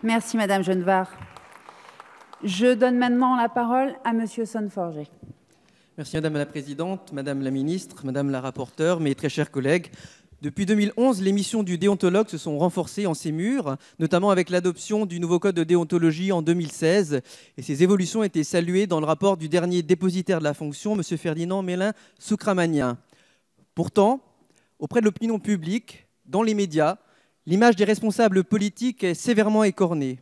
Merci, Madame Genevard. Je donne maintenant la parole à Monsieur Sonneforger. Merci Madame la Présidente, Madame la Ministre, Madame la Rapporteure, mes très chers collègues. Depuis 2011, les missions du déontologue se sont renforcées en ces murs, notamment avec l'adoption du nouveau code de déontologie en 2016. Et ces évolutions ont été saluées dans le rapport du dernier dépositaire de la fonction, M. Ferdinand Mélin-Soukramanien. Pourtant, auprès de l'opinion publique, dans les médias, l'image des responsables politiques est sévèrement écornée.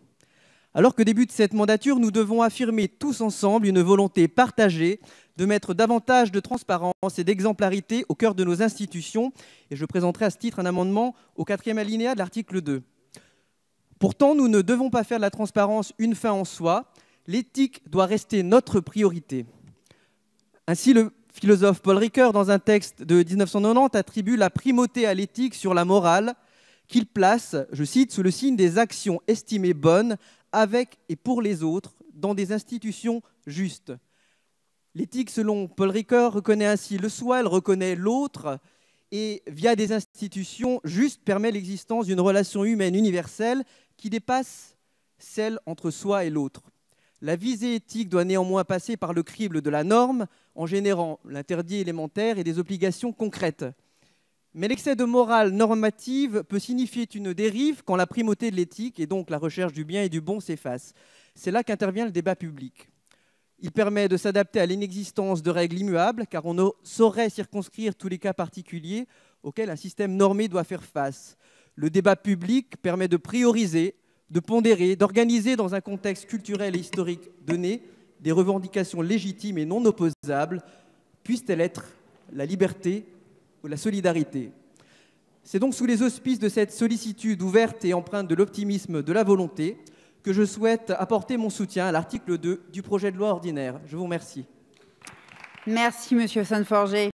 Alors que débute cette mandature, nous devons affirmer tous ensemble une volonté partagée de mettre davantage de transparence et d'exemplarité au cœur de nos institutions. Et je présenterai à ce titre un amendement au 4e alinéa de l'article 2. Pourtant, nous ne devons pas faire de la transparence une fin en soi. L'éthique doit rester notre priorité. Ainsi, le philosophe Paul Ricoeur, dans un texte de 1990, attribue la primauté à l'éthique sur la morale, qu'il place, je cite, sous le signe des actions estimées bonnes avec et pour les autres dans des institutions justes. L'éthique, selon Paul Ricoeur, reconnaît ainsi le soi, elle reconnaît l'autre et, via des institutions justes, permet l'existence d'une relation humaine universelle qui dépasse celle entre soi et l'autre. La visée éthique doit néanmoins passer par le crible de la norme en générant l'interdit élémentaire et des obligations concrètes. Mais l'excès de morale normative peut signifier une dérive quand la primauté de l'éthique et donc la recherche du bien et du bon s'efface. C'est là qu'intervient le débat public. Il permet de s'adapter à l'inexistence de règles immuables, car on ne saurait circonscrire tous les cas particuliers auxquels un système normé doit faire face. Le débat public permet de prioriser, de pondérer, d'organiser dans un contexte culturel et historique donné des revendications légitimes et non opposables, puissent-elles être la liberté ou la solidarité. C'est donc sous les auspices de cette sollicitude ouverte et empreinte de l'optimisme de la volonté que je souhaite apporter mon soutien à l'article 2 du projet de loi ordinaire. Je vous remercie. Merci, Monsieur Sonneforger.